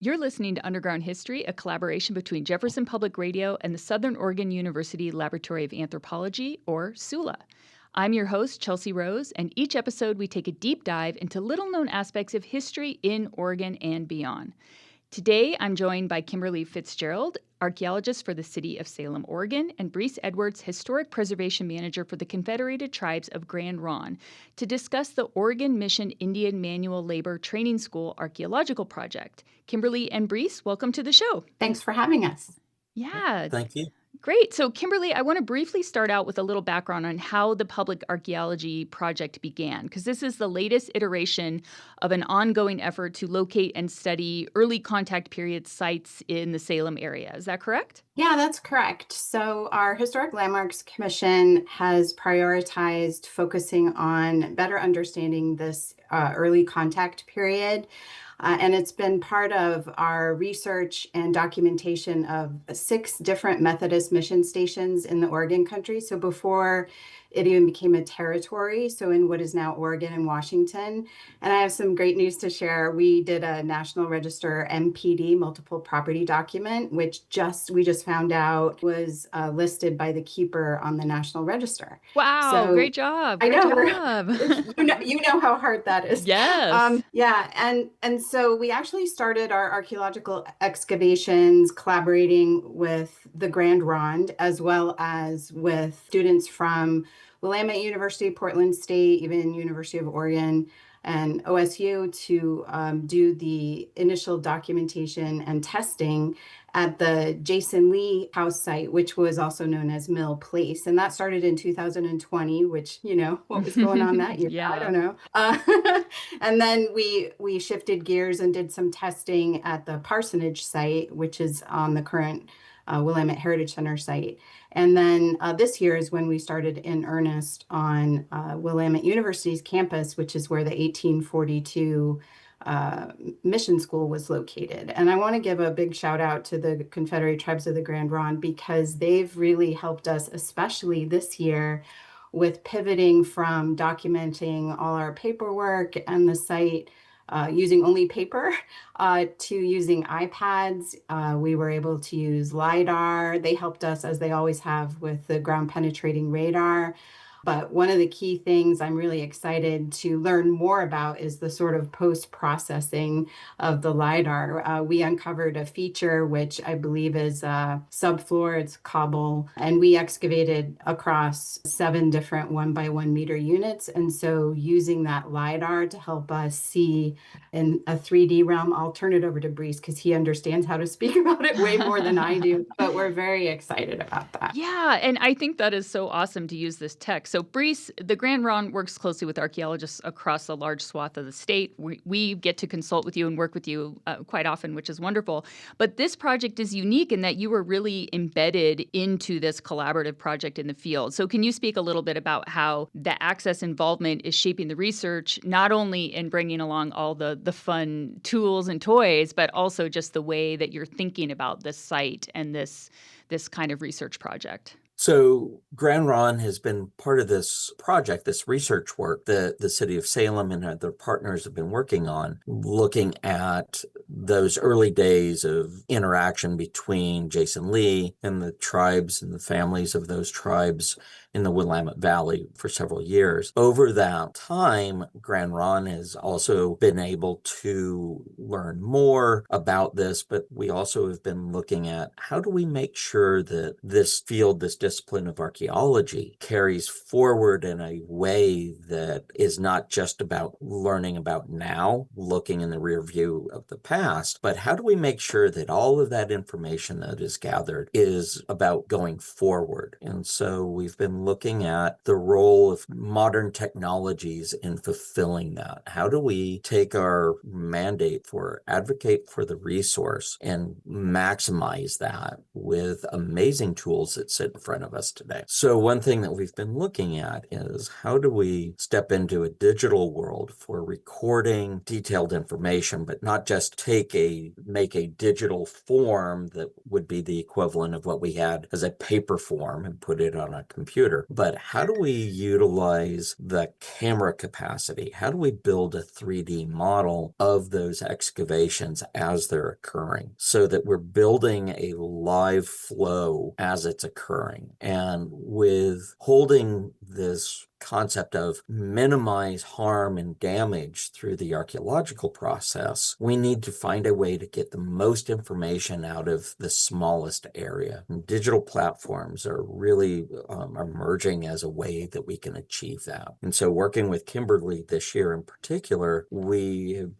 You're listening to Underground History, a collaboration between Jefferson Public Radio and the Southern Oregon University Laboratory of Anthropology, or SULA. I'm your host, Chelsea Rose, and each episode we take a deep dive into little-known aspects of history in Oregon and beyond. Today, I'm joined by Kimberly Fitzgerald, archaeologist for the city of Salem, Oregon, and Brees Edwards, historic preservation manager for the Confederated Tribes of Grand Ronde, to discuss the Oregon Mission Indian Manual Labor Training School Archaeological Project. Kimberly and Brees, welcome to the show. Thanks for having us. Yeah. Thank you. Great. So, Kimberly, I want to briefly start out with a little background on how the Public Archaeology Project began, because this is the latest iteration of an ongoing effort to locate and study early contact period sites in the Salem area. Is that correct? Yeah, that's correct. So our Historic Landmarks Commission has prioritized focusing on better understanding this early contact period. And it's been part of our research and documentation of 6 different Methodist mission stations in the Oregon country. So before it even became a territory, so in what is now Oregon and Washington. And I have some great news to share. We did a National Register MPD, multiple property document, which we just found out was listed by the keeper on the National Register. Wow, So, great job. I Great know. job. You know how hard that is. Yes. Yeah, and so we actually started our archaeological excavations collaborating with the Grand Ronde, as well as with students from Willamette University, Portland State, even University of Oregon, and OSU to do the initial documentation and testing at the Jason Lee house site, which was also known as Mill Place. And that started in 2020, which, what was going on that year? Yeah. I don't know. And then we shifted gears and did some testing at the Parsonage site, which is on the current Willamette Heritage Center site. And then this year is when we started in earnest on Willamette University's campus, which is where the 1842 mission school was located. And I want to give a big shout out to the Confederate Tribes of the Grand Ronde, because they've really helped us, especially this year, with pivoting from documenting all our paperwork and the site using only paper to using iPads. We were able to use LiDAR. They helped us, as they always have, with the ground penetrating radar. But one of the key things I'm really excited to learn more about is the sort of post-processing of the LiDAR. We uncovered a feature, which I believe is subfloor, it's cobble, and we excavated across 7 different 1x1 meter units. And so using that LiDAR to help us see in a 3D realm, I'll turn it over to Brees because he understands how to speak about it way more than I do, but we're very excited about that. Yeah, and I think that is so awesome to use this tech. So Brees, the Grand Ronde works closely with archaeologists across a large swath of the state. We get to consult with you and work with you quite often, which is wonderful. But this project is unique in that you were really embedded into this collaborative project in the field. So can you speak a little bit about how the Access involvement is shaping the research, not only in bringing along all the fun tools and toys, but also just the way that you're thinking about this site and this kind of research project? So Grand Ronde has been part of this project, this research work that the city of Salem and other partners have been working on, looking at those early days of interaction between Jason Lee and the tribes and the families of those tribes in the Willamette Valley for several years. Over that time, Grand Ronde has also been able to learn more about this, but we also have been looking at how do we make sure that this field, this discipline of archaeology, carries forward in a way that is not just about learning about now, looking in the rear view of the past, but how do we make sure that all of that information that is gathered is about going forward? And so we've been looking at the role of modern technologies in fulfilling that. How do we take our mandate for advocate for the resource and maximize that with amazing tools that sit in front of us today? So one thing that we've been looking at is how do we step into a digital world for recording detailed information, but not just make a digital form that would be the equivalent of what we had as a paper form and put it on a computer, computer. But how do we utilize the camera capacity? How do we build a 3D model of those excavations as they're occurring so that we're building a live flow as it's occurring? And with holding this concept of minimize harm and damage through the archaeological process, we need to find a way to get the most information out of the smallest area. And digital platforms are really emerging as a way that we can achieve that. And so working with Kimberly this year in particular, we have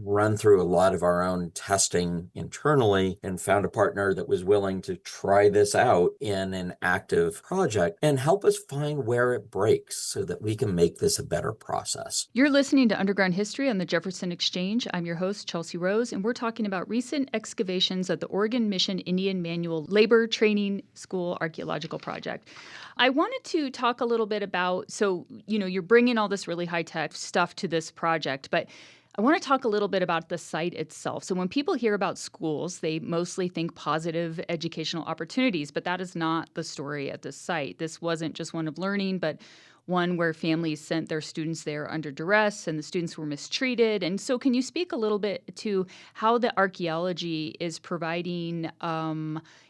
run through a lot of our own testing internally and found a partner that was willing to try this out in an active project and help us find where it breaks so that we can make this a better process. You're listening to Underground History on the Jefferson Exchange. I'm your host, Chelsea Rose, and we're talking about recent excavations at the Oregon Mission Indian Manual Labor Training School Archaeological Project. I wanted to talk a little bit about, you're bringing all this really high-tech stuff to this project, but I want to talk a little bit about the site itself. So when people hear about schools, they mostly think positive educational opportunities, but that is not the story at this site. This wasn't just one of learning, but one where families sent their students there under duress and the students were mistreated. And so can you speak a little bit to how the archaeology is providing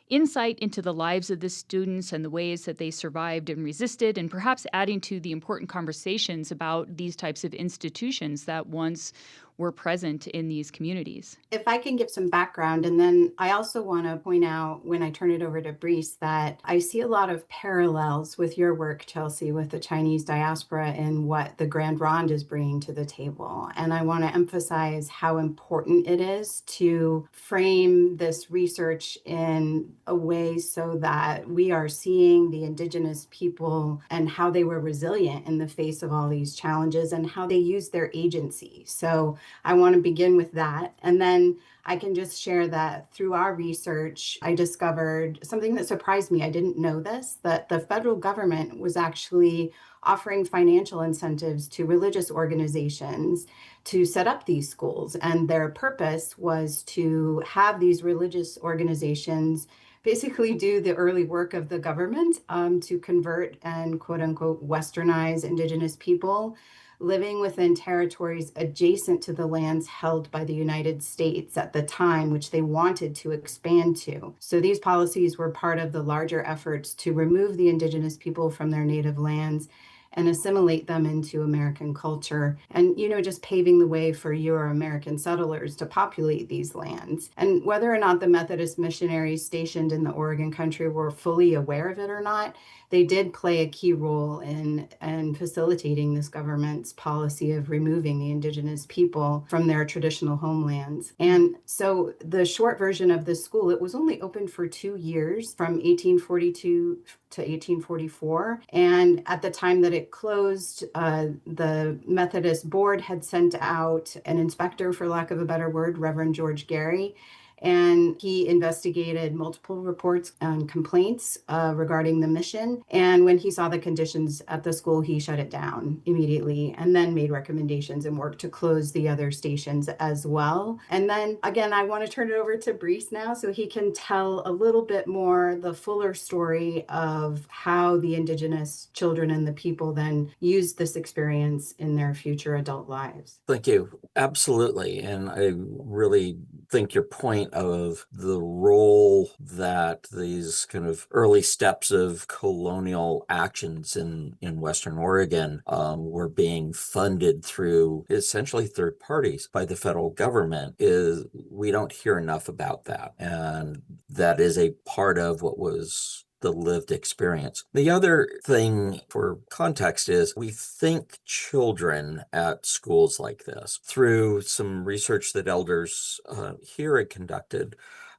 insight into the lives of the students and the ways that they survived and resisted, and perhaps adding to the important conversations about these types of institutions that once were present in these communities? If I can give some background, and then I also want to point out when I turn it over to Brice that I see a lot of parallels with your work, Chelsea, with the Chinese diaspora and what the Grand Ronde is bringing to the table. And I want to emphasize how important it is to frame this research in a way so that we are seeing the Indigenous people and how they were resilient in the face of all these challenges and how they use their agency. So I want to begin with that. And then I can just share that through our research, I discovered something that surprised me. I didn't know this, that the federal government was actually offering financial incentives to religious organizations to set up these schools. And their purpose was to have these religious organizations basically do the early work of the government to convert and quote unquote Westernize Indigenous people living within territories adjacent to the lands held by the United States at the time, which they wanted to expand to. So these policies were part of the larger efforts to remove the Indigenous people from their native lands and assimilate them into American culture and, just paving the way for Euro-American settlers to populate these lands. And whether or not the Methodist missionaries stationed in the Oregon country were fully aware of it or not, they did play a key role in facilitating this government's policy of removing the Indigenous people from their traditional homelands. And so the short version of this school, it was only open for 2 years from 1842 to 1844. And at the time that it closed, the Methodist board had sent out an inspector, for lack of a better word, Reverend George Gary, and he investigated multiple reports and complaints regarding the mission. And when he saw the conditions at the school, he shut it down immediately and then made recommendations and worked to close the other stations as well. And then again, I want to turn it over to Brice now so he can tell a little bit more the fuller story of how the Indigenous children and the people then used this experience in their future adult lives. Thank you. Absolutely. And I really think your point of the role that these kind of early steps of colonial actions in Western Oregon were being funded through essentially third parties by the federal government is we don't hear enough about that. And that is a part of what was the lived experience. The other thing for context is we think children at schools like this, through some research that elders here had conducted,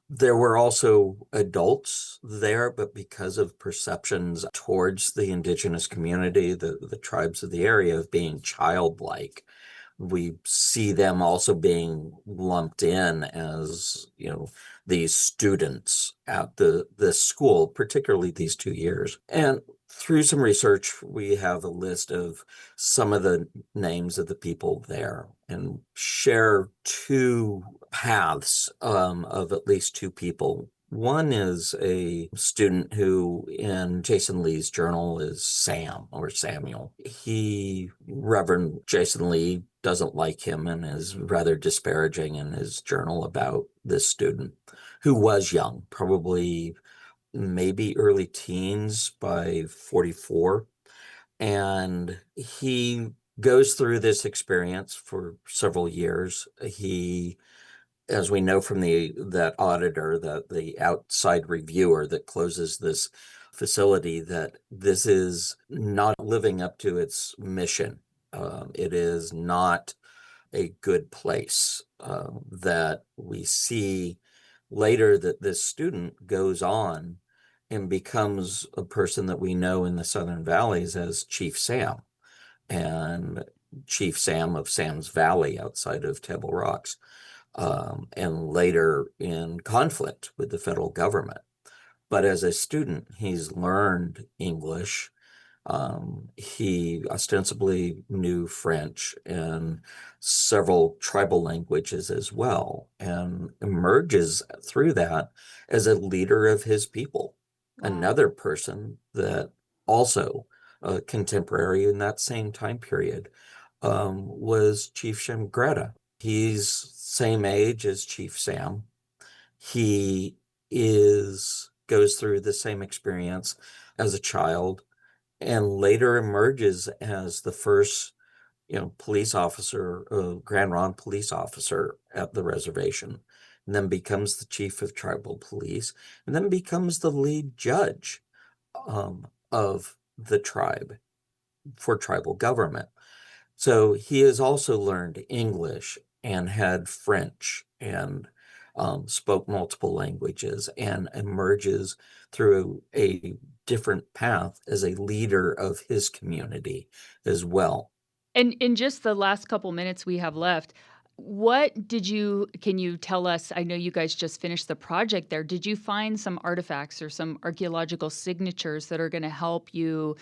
there were also adults there, but because of perceptions towards the Indigenous community, the tribes of the area of being childlike, we see them also being lumped in as, these students at this school, particularly these 2 years. And through some research, we have a list of some of the names of the people there and share two paths of at least two people One is a student who in Jason Lee's journal is Sam or Samuel. Reverend Jason Lee, doesn't like him and is rather disparaging in his journal about this student who was young, probably maybe early teens by 44. And he goes through this experience for several years. As we know from that auditor, the outside reviewer that closes this facility, that this is not living up to its mission. It is not a good place. That we see later that this student goes on and becomes a person that we know in the Southern Valleys as Chief Sam, and Chief Sam of Sam's Valley outside of Table Rocks, and later in conflict with the federal government. But as a student, he's learned English. He ostensibly knew French and several tribal languages as well, and emerges through that as a leader of his people. Wow. Another person that also contemporary in that same time period was Chief Shamgreta. He's same age as Chief Sam. He goes through the same experience as a child and later emerges as the first, police officer, Grand Ronde police officer at the reservation, and then becomes the chief of tribal police, and then becomes the lead judge of the tribe for tribal government. So he has also learned English and had French and spoke multiple languages, and emerges through a different path as a leader of his community as well. And in just the last couple minutes we have left, can you tell us, I know you guys just finished the project there, did you find some artifacts or some archaeological signatures that are going to help you,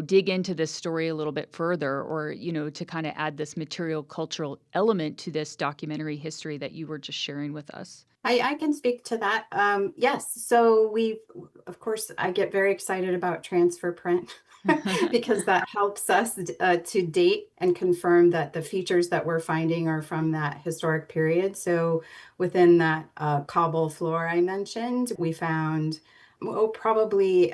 dig into this story a little bit further, or, to kind of add this material cultural element to this documentary history that you were just sharing with us? I can speak to that. Yes. So of course, I get very excited about transfer print because that helps us to date and confirm that the features that we're finding are from that historic period. So within that cobble floor I mentioned, we found probably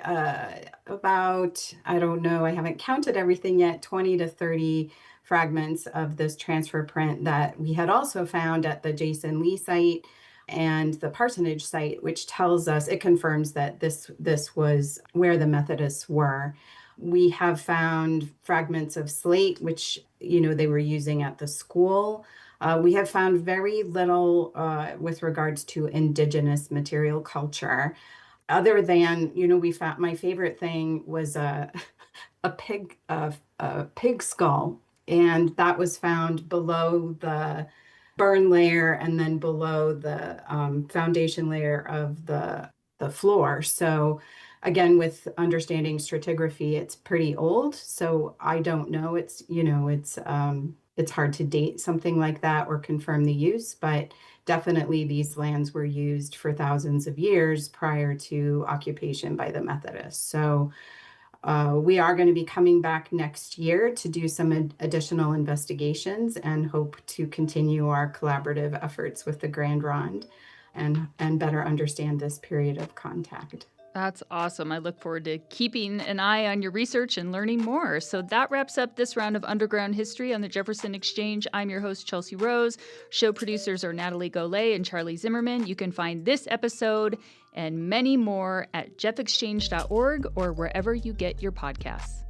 about, I don't know, I haven't counted everything yet, 20 to 30 fragments of this transfer print that we had also found at the Jason Lee site and the parsonage site, which tells us, it confirms that this was where the Methodists were. We have found fragments of slate, which, they were using at the school. We have found very little with regards to indigenous material culture, other than, we found, my favorite thing was a pig skull, and that was found below the burn layer and then below the foundation layer of the floor. So again, with understanding stratigraphy, it's pretty old. So I don't know. It's hard to date something like that or confirm the use, but definitely these lands were used for thousands of years prior to occupation by the Methodists. So we are going to be coming back next year to do some additional investigations and hope to continue our collaborative efforts with the Grand Ronde and better understand this period of contact. That's awesome. I look forward to keeping an eye on your research and learning more. So that wraps up this round of Underground History on the Jefferson Exchange. I'm your host, Chelsea Rose. Show producers are Natalie Golay and Charlie Zimmerman. You can find this episode and many more at jeffexchange.org or wherever you get your podcasts.